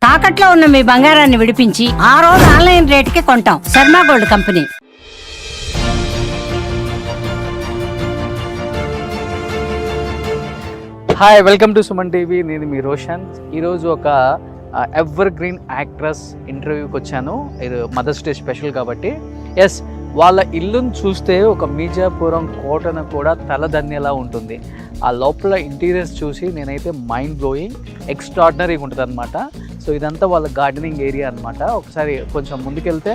తాకట్లో ఉన్న మీ బంగారాన్ని విడిపించి ఆ రోజు ఆన్లైన్ రేటుకి కొంటాం. Sharma gold company. Hi, welcome to Suman TV. నేను మీ రోషన్. ఈరోజు ఒక ఎవర్ గ్రీన్ యాక్ట్రెస్ ఇంటర్వ్యూకి వచ్చాను. ఇది మదర్స్ డే స్పెషల్ కాబట్టి. ఎస్, వాళ్ళ ఇల్లును చూస్తే ఒక మీజాపురం కోటను కూడా తలదన్నేలా ఉంటుంది. ఆ లోపల ఇంటీరియర్స్ చూసి నేనైతే మైండ్ బ్లోయింగ్, ఎక్స్ట్రాడినరీగా ఉంటుంది అనమాట. సో ఇదంతా వాళ్ళ గార్డెనింగ్ ఏరియా అనమాట. ఒకసారి కొంచెం ముందుకెళ్తే,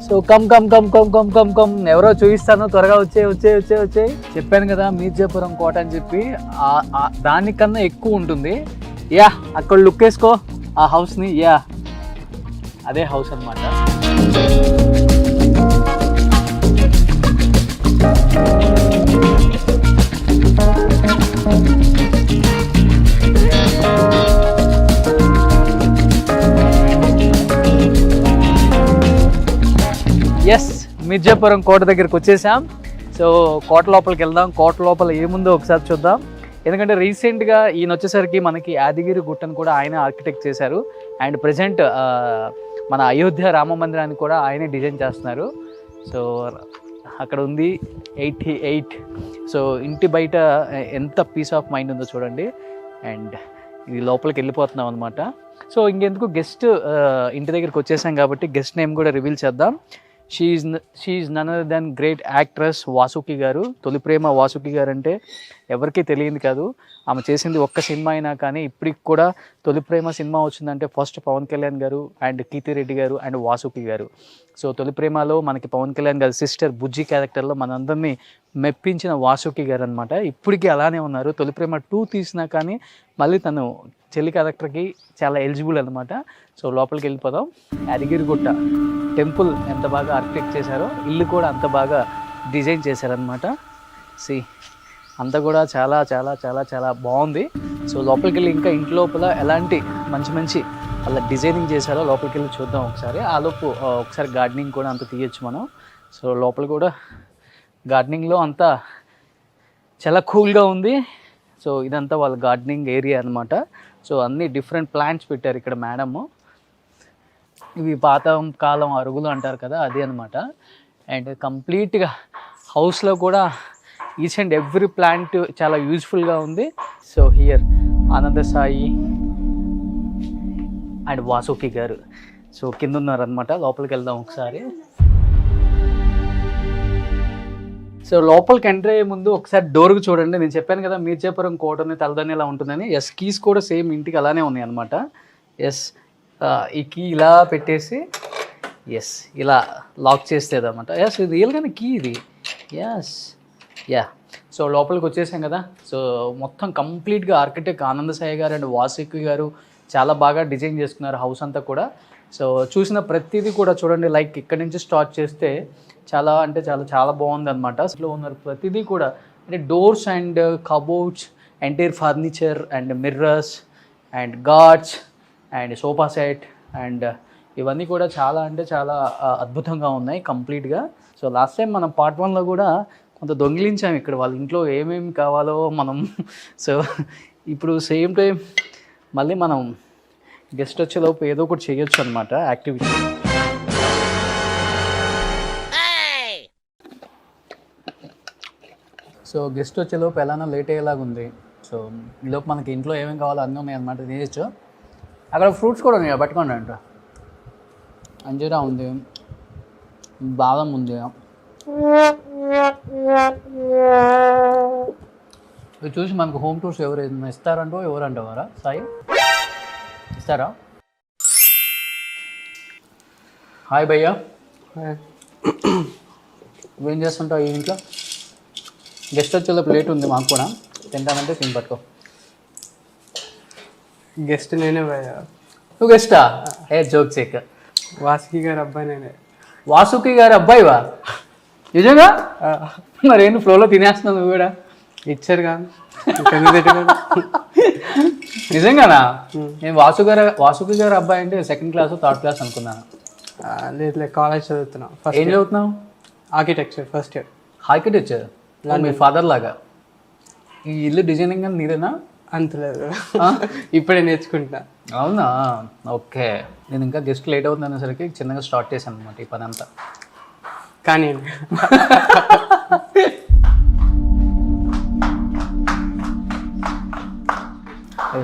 so come come come come come come come ఎవరో చూపిస్తాను, త్వరగా వచ్చే చెప్పాను కదా మీర్జాపురం కోట అని చెప్పి. దానికన్నా ఎక్కువ ఉంటుంది. యా, అక్కడ లుక్ వేసుకో ఆ హౌస్ని. యా, అదే హౌస్ అనమాట. ఎస్, మిర్జాపురం కోట దగ్గరికి వచ్చేసాం. సో కోట లోపలికి వెళ్దాం. కోట లోపల ఏముందో ఒకసారి చూద్దాం. ఎందుకంటే రీసెంట్గా ఈయన వచ్చేసరికి మనకి యాదగిరి గుట్టను కూడా ఆయన ఆర్కిటెక్ట్ చేశారు. అండ్ ప్రజెంట్ మన అయోధ్య రామ మందిరాన్ని కూడా ఆయనే డిజైన్ చేస్తున్నారు. సో అక్కడ ఉంది 88. సో ఇంటి బయట ఎంత పీస్ ఆఫ్ మైండ్ ఉందో చూడండి. అండ్ ఇది లోపలికి వెళ్ళిపోతున్నాం అనమాట. సో ఇంకెందుకు, గెస్ట్ ఇంటి దగ్గరికి వచ్చేసాం కాబట్టి గెస్ట్ నేమ్ కూడా రివీల్ చేద్దాం. She's none other than great actress Vasuki garu. Tholi ప్రేమ వాసుకి గారు అంటే ఎవరికీ తెలియదు కాదు. ఆమె చేసింది ఒక్క సినిమా అయినా కానీ ఇప్పటికి కూడా తొలి ప్రేమ సినిమా వచ్చిందంటే ఫస్ట్ పవన్ కళ్యాణ్ గారు అండ్ కీర్తి రెడ్డి గారు అండ్ వాసుకి గారు. సో తొలి ప్రేమలో మనకి పవన్ కళ్యాణ్ గారి సిస్టర్ బుజ్జి క్యారెక్టర్లో మనందరినీ మెప్పించిన వాసుకి గారు అనమాట. ఇప్పటికీ అలానే ఉన్నారు. తొలి ప్రేమ 2 తీసినా కానీ మళ్ళీ తను చెల్లి క్యారెక్టర్కి చాలా ఎలిజిబుల్ అనమాట. సో లోపలికి వెళ్ళిపోదాం. యాదగిరిగుట్ట టెంపుల్ ఎంత బాగా ఆర్కిటెక్ట్ చేశారో, ఇల్లు కూడా అంత బాగా డిజైన్ చేశారనమాట. సి అంతా కూడా చాలా చాలా చాలా చాలా బాగుంది. సో లోపలికి వెళ్ళి ఇంకా ఇంటి లోపల ఎలాంటి మంచి మంచి అలా డిజైనింగ్ చేశారో లోపలికి వెళ్ళి చూద్దాం ఒకసారి. ఆలోపు ఒకసారి గార్డెనింగ్ కూడా అంత తీయచ్చు మనం. సో లోపల కూడా గార్డెనింగ్లో అంతా చాలా కూల్గా ఉంది. సో ఇదంతా వాళ్ళ గార్డెనింగ్ ఏరియా అనమాట. సో అన్ని డిఫరెంట్ ప్లాంట్స్ పెట్టారు ఇక్కడ మేడము. ఇవి పాత కాలం అరుగులు అంటారు కదా, అది అనమాట. అండ్ కంప్లీట్గా హౌస్లో కూడా ఈచ్ అండ్ ఎవ్రీ ప్లాంట్ చాలా యూజ్ఫుల్గా ఉంది. సో హియర్ ఆనంద సాయి అండ్ వాసుకి గారు సో కింద ఉన్నారనమాట. లోపలికి వెళ్దాం ఒకసారి. సో లోపలికి ఎంటర్ అయ్యే ముందు ఒకసారి డోర్కి చూడండి. నేను చెప్పాను కదా మీర్జాపురం కోటని తలదన్ని ఎలా ఉంటుందని. ఎస్, కీస్ కూడా సేమ్ ఇంటికి అలానే ఉన్నాయి అనమాట. ఎస్, ఈ కీ ఇలా పెట్టేసి ఎస్ ఇలా లాక్ చేసేది అనమాట. ఎస్, ఇది రియల్గానే కీ ఇది. Yes, yeah. సో లోపలికి వచ్చేసాం కదా. సో మొత్తం కంప్లీట్గా ఆర్కిటెక్ట్ ఆనంద సాయి గారు అండ్ వాసుకి గారు చాలా బాగా డిజైన్ చేసుకున్నారు హౌస్ అంతా కూడా. సో చూసిన ప్రతిదీ కూడా చూడండి, లైక్ ఇక్కడ నుంచి స్టార్ట్ చేస్తే చాలా అంటే చాలా చాలా బాగుంది అనమాట. అసలు ఉన్నారు ప్రతిదీ కూడా, అంటే doors and cupboards, entire furniture and mirrors and guards and sofa set and ఇవన్నీ కూడా చాలా అంటే చాలా అద్భుతంగా ఉన్నాయి కంప్లీట్గా. సో లాస్ట్ టైం మనం పార్ట్ 1లో కూడా కొంత దొంగిలించాము ఇక్కడ వాళ్ళ ఇంట్లో ఏమేమి కావాలో మనం. సో ఇప్పుడు సేమ్ టైం మళ్ళీ మనం గెస్ట్ వచ్చేలోపు ఏదో ఒకటి చేయొచ్చు అనమాట యాక్టివిటీ. సో గెస్ట్ వచ్చేలోపు ఎలానో లేట్ అయ్యేలాగా ఉంది. సో ఈలోపు మనకి ఇంట్లో ఏమేమి కావాలో అన్నీ ఉన్నాయి అనమాట, తినేయచ్చు. అక్కడ ఫ్రూట్స్ కూడా ఉన్నాయి, పట్టుకోండి అంట. అంజీరా ఉంది, బాదం ఉంది. ఇది చూసి మనకు హోమ్ టూర్స్ ఎవరు ఇస్తారంటో ఎవరు అంటావారా సాయి? ఇస్తారా? హాయ్ భయ్యా. నువ్వేం చేస్తుంటావు ఈ ఇంట్లో? గెస్ట్ వచ్చేలో ప్లేట్ ఉంది మాకు కూడా, తింటానంటే తిని పట్టుకో. గెస్ట్ నేనే భయ్యా. నువ్వు గెస్టా? A joke check. వాసుకి గారి అబ్బాయి నేనే. వాసుకి గారి అబ్బాయివా? నిజంగా? మరేంటి ఫ్లోలో తినేస్తున్నావు నువ్వు కూడా? ఇచ్చారు కానీ నిజంగానా? నేను వాసుకి గారి అబ్బాయి అంటే 2nd క్లాస్ 3rd క్లాస్ అనుకున్నాను. లేదు, కాలేజ్ చదువుతున్నాను. ఏం చదువుతున్నావు? Architecture first year. ఆర్కిటెక్చర్? మీ ఫాదర్ లాగా. ఈ ఇల్లు డిజైనింగ్ అని నీదేనా? అంతలేదు, ఇప్పుడే నేర్చుకుంటున్నా. అవునా, ఓకే. నేను ఇంకా గెస్ట్ లేట్ అవుతుంది అనేసరికి చిన్నగా స్టార్ట్ చేశాను అనమాట ఈ పని అంతా. కానీ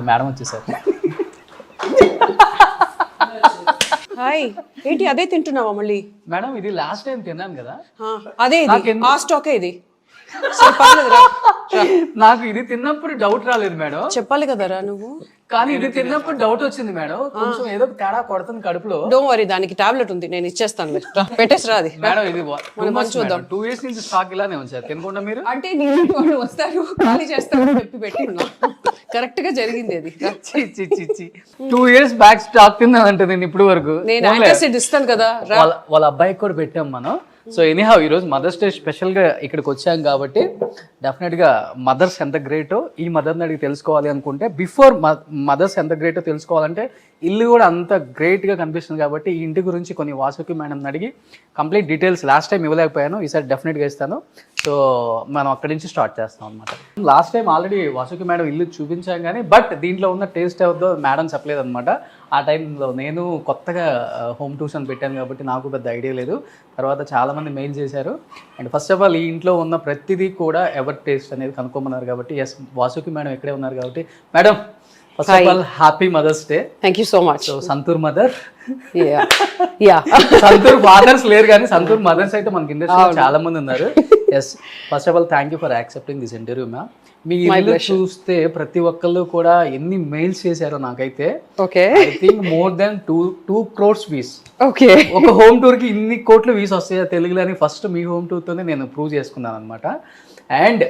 మేడం వచ్చేసారు. హాయ్, ఏంటి అదే తింటున్నావా మళ్ళీ? మేడం ఇది లాస్ట్ టైం తిన్నాను కదా, అదే ఇది ఆ స్టాకే ఇది. సరే, పర్లేదురా. నాకు ఇది తిన్నప్పుడు డౌట్ రాలేదు మేడం, చెప్పాలి కదరా నువ్వు. కానీ ఇది తిన్నప్పుడు డౌట్ వచ్చింది మేడం. కొంచెం ఏదో తేడా కొడుతుంది కడుపులో. డోంట్ వరీ, దానికి టాబ్లెట్ ఉంది, నేను ఇచ్చేస్తాను. పెట్టేసిరా అది. మేడం ఇది మనం పని చూద్దాం. 2 years నుంచి స్టాక్ ఇలానే ఉంచారు తినకుండా మీరు. అంటే నేను వాళ్ళు వస్తారు ఖాళీ చేస్తారు చెప్పి పెట్టుకున్నా. కరెక్ట్ గా జరిగింది అది. 2 years బ్యాక్ స్టాక్ తిన్నానంటే నేను ఇప్పుడు వరకు. నేను యాంటాసిడ్ ఇస్తాను కదా. వాళ్ళ అబ్బాయికి కూడా పెట్టాం మనం. సో ఎనీహావ్ ఈరోజు మదర్స్ డే స్పెషల్గా ఇక్కడికి వచ్చాం కాబట్టి డెఫినెట్గా మదర్స్ ఎంత గ్రేటో ఈ మదర్ని అడిగి తెలుసుకోవాలి అనుకుంటే, బిఫోర్ మదర్స్ ఎంత గ్రేటో తెలుసుకోవాలంటే ఇల్లు కూడా అంత గ్రేట్గా కనిపిస్తుంది కాబట్టి ఈ ఇంటి గురించి కొన్ని వాసుకి మేడంని అడిగి కంప్లీట్ డీటెయిల్స్ లాస్ట్ టైం ఇవ్వలేకపోయాను, ఈసారి డెఫినెట్గా ఇస్తాను. సో మనం అక్కడి నుంచి స్టార్ట్ చేస్తాం అనమాట. Last time already Vasuki madam ఇల్లు చూపించాం కానీ బట్ దీంట్లో ఉన్న టేస్ట్ ఎవరిదో మేడం చెప్పలేదు అనమాట. ఆ టైంలో నేను కొత్తగా హోమ్ ట్యూషన్ పెట్టాను కాబట్టి నాకు పెద్ద ఐడియా లేదు. తర్వాత చాలామంది మెయిల్ చేశారు అండ్ ఫస్ట్ ఆఫ్ ఆల్ ఈ ఇంట్లో ఉన్న ప్రతిదీ కూడా ఎవరి టేస్ట్ అనేది కనుక్కోమన్నారు కాబట్టి ఎస్ వాసుకి మేడం ఇక్కడే ఉన్నారు కాబట్టి madam first of all happy mother's day. Thank you so much. So Santoor mother, yeah Santoor fathers లేరు కానీ సంతూర్ మదర్స్ అయితే మనకి ఇండస్ట్రీలో చాలా మంది ఉన్నారు. Yes first of all thank you for accepting this interview ma'am. మీ ఇల్లు చూస్తే ప్రతి ఒక్కళ్ళు కూడా ఎన్ని మెయిల్స్ చేశారో నాకైతే. Okay, I think more than 2 crores views. Okay, ఒక హోమ్ టూర్ కి ఇన్ని కోట్ల వ్యూస్ వస్తాయా తెలుగులో అని ఫస్ట్ మీ హోమ్ టూర్ తోనే నేను ప్రూవ్ చేసుకున్నాను అనమాట. అండ్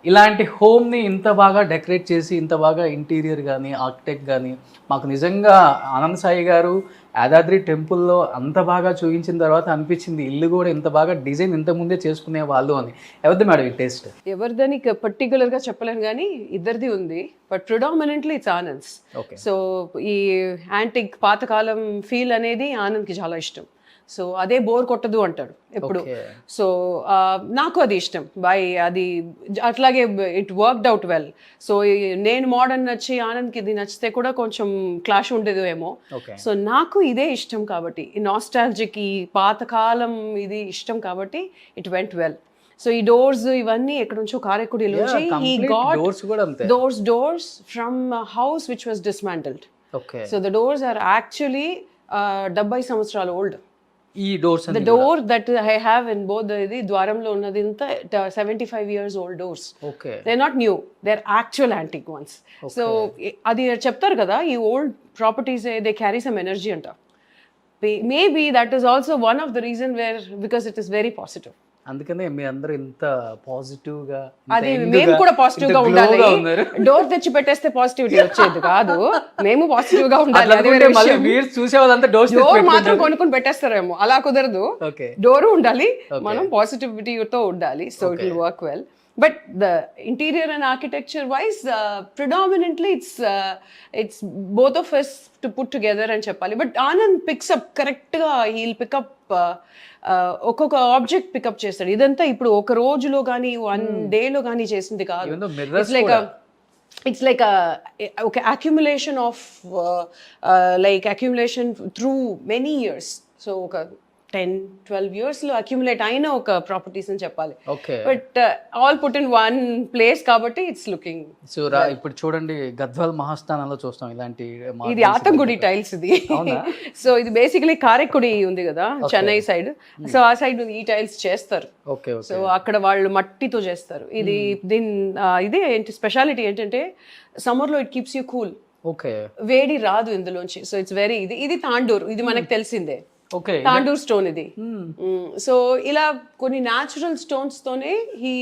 ఇలాంటి హోమ్ని ఇంత బాగా డెకరేట్ చేసి ఇంత బాగా ఇంటీరియర్ కానీ ఆర్కిటెక్ట్ కానీ మాకు నిజంగా ఆనంద్ సాయి గారు యాదాద్రి టెంపుల్లో అంత బాగా చూపించిన తర్వాత అనిపించింది ఇల్లు కూడా ఇంత బాగా డిజైన్ ఇంత ముందే చేసుకునే వాళ్ళు అని. ఎవరిది మేడం ఈ టేస్ట్? ఎవరిదని పర్టికులర్ గా చెప్పలేను కానీ ఇద్దరిది ఉంది, but predominantly it's Anand's. Okay. So ఈ యాంటిక్ పాతకాలం ఫీల్ అనేది ఆనంద్కి చాలా ఇష్టం. సో అదే బోర్ కొట్టదు అంటాడు ఎప్పుడు. సో నాకు అది ఇష్టం అది అట్లాగే it worked out well. So నేను మోడర్న్ నచ్చి ఆనంద్కి ఇది నచ్చితే కూడా కొంచెం క్లాష్ ఉండేది ఏమో. సో నాకు ఇదే ఇష్టం కాబట్టి ఈ నాస్టాలజిక్ ఈ పాతకాలం ఇది ఇష్టం కాబట్టి ఇట్ వెంట్ వెల్. సో ఈ డోర్స్ ఇవన్నీ ఎక్కడ నుంచో కారెక్కుడిలోంచి he got doors from a house which was dismantled. Okay. So the doors are actually 70 సంవత్సరాలు old. ఈ doors The door that I have in both ఇది ద్వారంలో ఉన్నది ఇంత 75 years old doors. Okay. They're not new, they're actual antique ones. So అది చెప్తారు కదా ఈ old properties they carry some energy అంట. Maybe that is also one of the reason because it is very positive. అందుకనే మీ అందరూ ఇంత positive గా, అది మేము కూడా పాజిటివ్ గా ఉండాలి. డోర్ తెచ్చి పెట్టేస్తే పాజిటివిటీ వచ్చేది కాదు, మేము పాజిటివ్ గా ఉండాలి. డోర్ మాత్రం కొనుక్కొని పెట్టేస్తారేమో, అలా కుదరదు. డోర్ ఉండాలి, మనం పాజిటివిటీతో ఉండాలి. So it will work well. But the interior and architecture wise, predominantly it's both of us to put together and cheppali. But Anand picks up correct ga, he'll pick up ఒక్కొక్క object pickup చేస్తాడు. ఇదంతా ఇప్పుడు ఒక రోజులో కానీ 1 day లో కానీ చేసింది కాదు. It's like a accumulation of accumulation through many years. So 10-12 years లో అక్యుములేట్ అయిన ఒక ప్రాపర్టీస్ అని చెప్పాలి. But all put in one place కాబట్టి ఇట్స్ లుకింగ్. సో ఇప్పుడు చూడండి గద్వాల్ మహాస్థానంలో చూస్తాం ఇలాంటి. ఇది ఆతంగుడి టైల్స్ ఇది. సో ఇది బేసికలీ కారెక్కుడి ఉంది కదా చెన్నై సైడ్, సో ఆ సైడ్ ఈ టైల్స్ చేస్తారు. సో అక్కడ వాళ్ళు మట్టితో చేస్తారు. ఇది ఇదే ఏంటి స్పెషాలిటీ ఏంటంటే సమ్మర్ లో ఇట్ కీప్స్ యూ కూల్. వేడి రాదు ఇందులోంచి. సో ఇట్స్ వెరీ ఇది తాండూర్, ఇది మనకు తెలిసిందే. తాండూర్ స్టోన్ ఇది. సో ఇలా కొన్ని న్యాచురల్ స్టోన్స్ తోనే he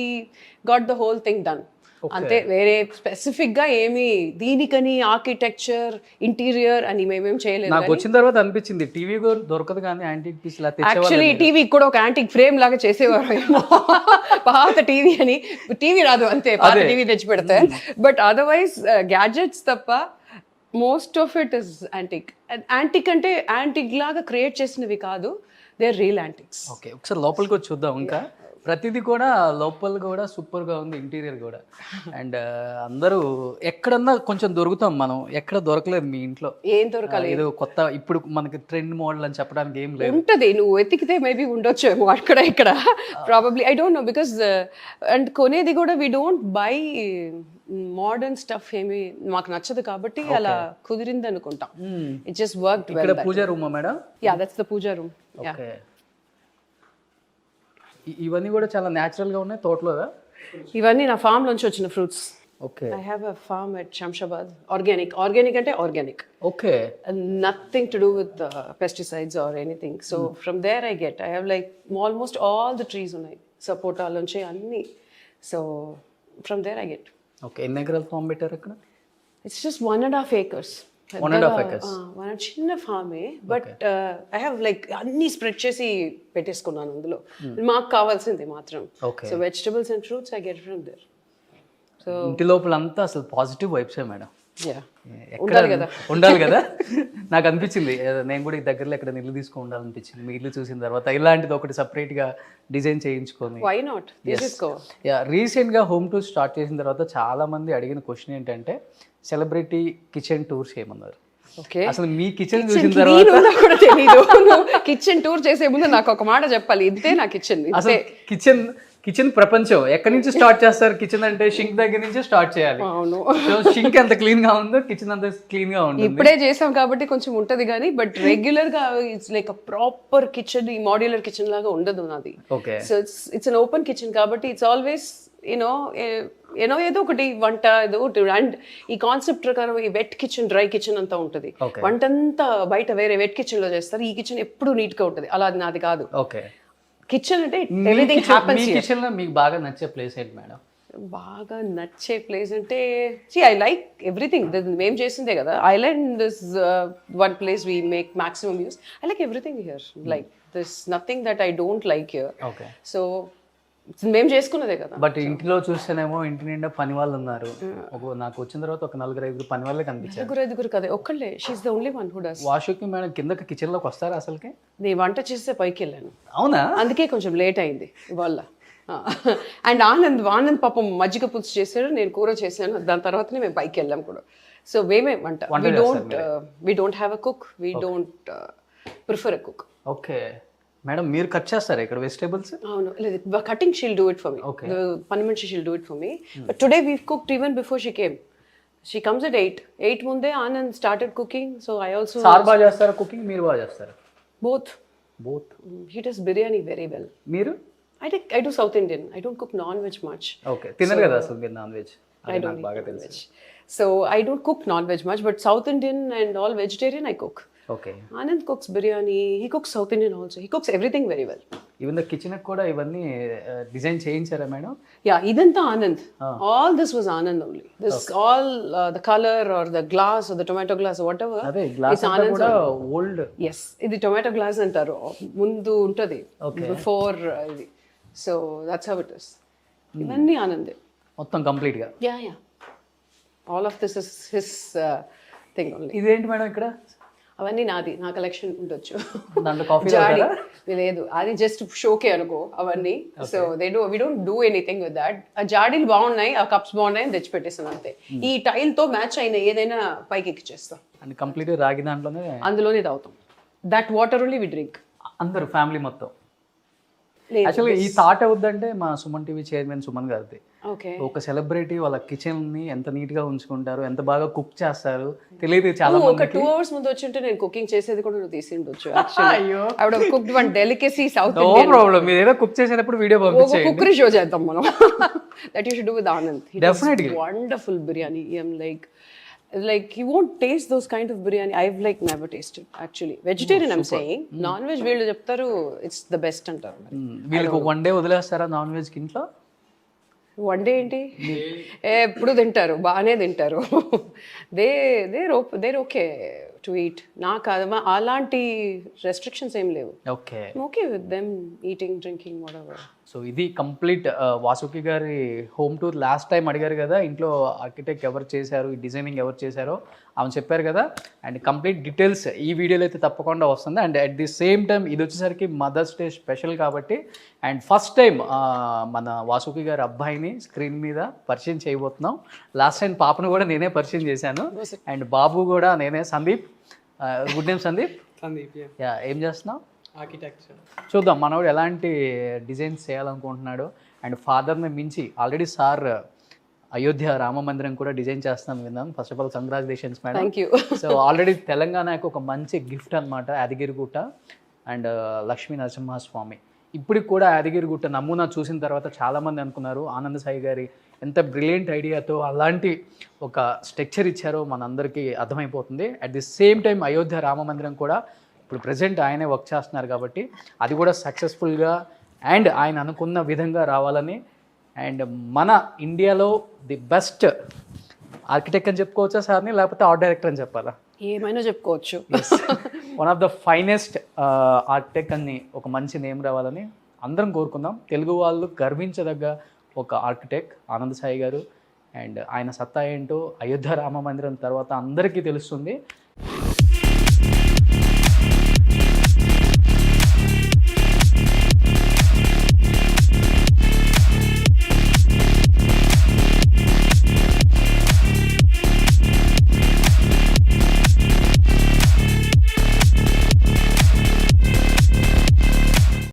got the whole thing done. అంతే, వేరే స్పెసిఫిక్ గా ఏమి దీనికని ఆర్కిటెక్చర్ ఇంటీరియర్ అని మేమేం చేయలేదు. నాకు వచ్చిన తర్వాత అనిపించింది టీవీ దొరకదు కానీ యాంటిక్ పీస్ లా తెచ్చేవాళ్ళు. యాక్చువల్లీ టీవీ కూడా ఒక యాంటిక్ ఫ్రేమ్ లాగా చేసేవారు ఏమో. పాత టీవీ అని, టీవీ రాదు అంతే, పాత టీవీ తెచ్చి పెడతారు. బట్ అదర్వైజ్ గ్యాడ్జెట్స్ తప్ప most of it is antique. Antique అంటే యాంటిక్ లాగా క్రియేట్ చేసినవి కాదు, they are real antiques. Okay, ఒకసారి లోపలికి వచ్చి చూద్దాం. ఇంకా ప్రతిదీ కూడా లోపల కూడా సూపర్గా ఉంది, ఇంటీరియర్ కూడా. అండ్ అందరూ ఎక్కడన్నా కొంచెం దొరుకుతాం మనం, ఎక్కడ దొరకలేదు మీ ఇంట్లో. ఏం దొరకాలి? ఏదో కొత్త ఇప్పుడు మనకి ట్రెండ్ మోడల్ అని చెప్పడానికి ఏం లేదు. ఉంటది, నువ్వు వెతికితే మేబీ ఉండొచ్చేమో అక్కడ ఇక్కడ. Probably I don't know because and కొనేది కూడా we don't by modern stuff ఏమి మాకు నచ్చదు కాబట్టి అలా కుదిరింది అనుకుంటాం. ఇట్ జస్ట్ వర్క్ ఇక్కడ పూజా రూమా madam? Yeah, that's the pooja room. Okay. ఇవన్నీ కూడా చాలా న్యాచురల్ గా ఉన్నాయి తోటలోగా? ఇవన్నీ నా ఫామ్ నుంచి వచ్చిన fruits. Okay. I have a farm at Shamshabad. Organic అంటే organic. Okay. Nothing to do with pesticides or anything. So from there I get. I have like almost all the trees ఉన్నాయి, సపోటా నుంచి అన్ని. So from there I get. Okay. ఎన్ని ఎకరాల farm పెట్టారు అక్కడ? It's just 1.5 acres. 1.5 acres. చిన్న ఫామే, బట్ ఐ హ్యావ్ లైక్ అన్ని స్ప్రెడ్ చేసి పెట్టేసుకున్నాను అందులో మాకు కావాల్సింది మాత్రం. So vegetables and fruits I get from there. So ఇంటి లోపల అంతా అసలు పాజిటివ్ వైబ్సే మేడం. ఉండాలి కదా. నాకు అనిపించింది నేను కూడా ఈ దగ్గరలో ఎక్కడ ఇల్లు తీసుకొని ఉండాలనిపించింది మీ ఇల్లు చూసిన తర్వాత. ఇలాంటిది ఒకటి సపరేట్ గా డిజైన్ చేయించుకొని. Why not? రీసెంట్ గా హోమ్ టూర్ స్టార్ట్ చేసిన తర్వాత చాలా మంది అడిగిన క్వశ్చన్ ఏంటంటే సెలబ్రిటీ కిచెన్ టూర్స్ చేయమన్నారు. అసలు మీ కిచెన్ చూసిన తర్వాత కిచెన్ టూర్ చేసే ముందు నాకు ఒక మాట చెప్పాలి, ఇదే నా కిచెన్. అసలు కిచెన్ ప్రపంచం ఎక్కడి నుంచి స్టార్ట్ చేస్తారు? కిచెన్ అంటే షింక్ దగ్గర నుంచి స్టార్ట్ చేయాలి. అవును. షింక్ ఎంత క్లీన్ గా ఉందో కిచెన్ అంత క్లీన్ గా ఉంటుంది. ఇప్పుడే చేసాం కాబట్టి కొంచెం ఉంటది కానీ, బట్ రెగ్యులర్ గా it's like a proper kitchen. ఈ మాడ్యులర్ కిచెన్ లాగా ఉండదు నాది. Okay. So it's an open kitchen కాబట్టి ఇట్స్ ఆల్వేస్ యూనో ఏదో ఒకటి వంట ఏదో ఒకటి. అండ్ ఈ కాన్సెప్ట్ ప్రకారం ఈ వెట్ కిచెన్, డ్రై కిచెన్ అంతా ఉంటుంది. వంట అంతా బయట వేరే వెట్ కిచెన్ లో చేస్తారు. ఈ కిచెన్ ఎప్పుడు నీట్ గా ఉంటుంది. అలా నాది కాదు. ఓకే. కిచెన్ అంటే ఎవ్రీథింగ్ హ్యాపెన్స్ హియర్. కిచెన్ లో మీకు బాగా నచ్చే ప్లేస్ ఏంటి మేడం? బాగా నచ్చే ప్లేస్ అంటే ఐ లైక్ ఎవ్రీథింగ్. మేము చేసిందే కదా. Island is one place we make maximum use. I like everything here. Like this nothing that I don't like here. Okay. So మేము చేసుకున్నదే కదా. బట్ ఇంట్లో చూస్తేనేమో ఇంటి నిండా పని వాళ్ళు ఉన్నారు. నాకు వచ్చిన తర్వాత ఒక 4-5 పని వాళ్ళే కనిపించారు. 4-5 కదా, ఒక్కళ్ళే. She is the only one who does. Vasuki madam కిందకి కిచెన్ లోకి వస్తారా అసలుకి? నేను వంట చేస్తే పైకి వెళ్ళాను. అవునా? అందుకే కొంచెం లేట్ అయింది ఇవాళ. అండ్ ఆనంద్ పాపం మజ్జిగ పులుసు చేశాడు, నేను కూర చేశాను. దాని తర్వాతనే మేము పైకి వెళ్ళాం కూడా. సో మేమే వంట. We don't have a cook. We don't prefer a cook. Okay. Madam మీరు కట్ చేస్తారా ఇక్కడ వెజిటేబుల్స్? అవును. లేదు, cutting she'll do it for me. పని మనిషి she'll do it for me. But today we cooked even before she came. She comes at 8 ముందే Anand started cooking. So I also. Sir బాగా చేస్తారా కుకింగ్? మీరు బాగా చేస్తారా? Both. He does biryani very well. మీరు? I do South Indian. I don't cook non-veg much. Okay. తినరు కదా అసలు మీరు non veg? I don't eat non-veg. So I don't cook non-veg much, but South Indian and all vegetarian I cook. Okay. Anand cooks biryani. He cooks South Indian also. He cooks everything very well. Even the kitchen కూడా ఇవన్నీ design చేయించారా మేడం? Yeah, idantha Anand. All this was Anand only. This all the color or the glass or the tomato glass or whatever. అదే glass కూడా old. Yes, ఇది tomato glass అంటారు. ముందు ఉంటది. Before ఇది. So that's how it is. ఇవన్నీ ఆనందే మొత్తం complete గా. Yeah. All of this is his thing only. ఇదేంటి మేడం ఇక్కడ? అవన్నీ నాది, నా కలెక్షన్ ఉండొచ్చు. దాంట్లో కాఫీ లేదు, అది జస్ట్ షోకే అనుకో అవన్నీ. So we don't do anything with that. ఆ జాడీలు బాగున్నాయి, ఆ కప్స్ బాగున్నాయి అని తెచ్చి పెట్టేస్తాను అంతే. ఈ టైల్ తో మ్యాచ్ అయిన ఏదైనా పైకి ఎక్కిచ్చేస్తాం. అండ్ కంప్లీట్ రాగి అందులోనే తాగుతాం. That water only we drink. అందరూ ఫ్యామిలీ మొత్తం. యాక్చువల్గా ఈ థాట్ అవుద్దంటే మా సుమన్ టీవీ చైర్మన్ సుమన్ గారిది. ఒక సెలబ్రిటీ వాళ్ళ కిచెన్ ని ఎంత నీట్ గా ఉంచుకుంటారు, ఎంత బాగా కుక్ చేస్తారు తెలియదు చాలా మందికి. ఒక 2 hours ముందు వచ్చింటే నేను కుకింగ్ చేసేది కూడా నువ్వు తీసి ఉండొచ్చు. I would have cooked one delicacy south Indian. No problem. మీరు ఏదో కుక్ చేసేటప్పుడు వీడియో పంపించండి. కుక్కరీ షో చేద్దాం మనం. That you should do with Anand. Definitely wonderful biryani. I am like you won't taste those kind of biryani. I've like never tasted actually. Vegetarian I'm saying. Non-veg వీళ్ళు చెప్తారు it's the best అంటారు. వీళ్ళకి one day వదిలేస్తారా non veg కి ఇంట్లో? One day ఏంటి, ఎప్పుడు తింటారు, బాగానే తింటారు. They're okay to eat. నాకు అలాంటి రెస్ట్రిక్షన్స్ ఏం లేవు. Okay, okay with them eating, drinking, whatever. So ఇది కంప్లీట్ వాసుకి గారి హోమ్ టూర్. లాస్ట్ టైం అడిగారు కదా ఇంట్లో ఆర్కిటెక్ట్ ఎవరు చేశారు, ఈ డిజైనింగ్ ఎవరు చేశారో ఆమె చెప్పారు కదా. అండ్ కంప్లీట్ డీటెయిల్స్ ఈ వీడియోలో అయితే తప్పకుండా వస్తుంది. And at the same time ఇది వచ్చేసరికి మదర్స్ డే స్పెషల్ కాబట్టి అండ్ ఫస్ట్ టైం మన వాసుకి గారి అబ్బాయిని స్క్రీన్ మీద పరిచయం చేయబోతున్నాం. లాస్ట్ టైం పాపను కూడా నేనే పరిచయం చేశాను అండ్ బాబు కూడా నేనే. Sandeep, good name Sandeep. Sandeep, yeah, ఏం చేస్తున్నావు? ఆర్కిటెక్చర్. చూద్దాం మనోడు ఎలాంటి డిజైన్స్ చేయాలనుకుంటున్నాడు. అండ్ ఫాదర్ని మించి ఆల్రెడీ సార్ అయోధ్య రామ మందిరం కూడా డిజైన్ చేస్తాను విన్నాను. First of all congratulations madam. Thank you. So already తెలంగాణకు ఒక మంచి గిఫ్ట్ అనమాట యాదగిరిగుట్ట అండ్ లక్ష్మీ నరసింహస్వామి. ఇప్పటికి కూడా యాదగిరిగుట్ట నమూనా చూసిన తర్వాత చాలామంది అనుకున్నారు ఆనంద్ సాయి గారి ఎంత బ్రిలియంట్ ఐడియాతో అలాంటి ఒక స్ట్రక్చర్ ఇచ్చారో మనందరికీ అర్థమైపోతుంది. At the same time Ayodhya Rama మందిరం కూడా ఇప్పుడు ప్రజెంట్ ఆయనే వర్క్ చేస్తున్నారు కాబట్టి అది కూడా సక్సెస్ఫుల్గా అండ్ ఆయన అనుకున్న విధంగా రావాలని అండ్ మన ఇండియాలో ది బెస్ట్ ఆర్కిటెక్ట్ అని చెప్పుకోవచ్చా సార్ని, లేకపోతే ఆర్ట్ డైరెక్టర్ అని చెప్పాలా? ఏమైనా చెప్పుకోవచ్చు. One of the finest architect అని ఒక మంచి నేమ్ రావాలని అందరం కోరుకుందాం. తెలుగు వాళ్ళు గర్వించదగ్గ ఒక ఆర్కిటెక్ట్ ఆనంద్ సాయి గారు. అండ్ ఆయన సత్తా ఏంటో అయోధ్య రామ మందిరం తర్వాత అందరికీ తెలుస్తుంది.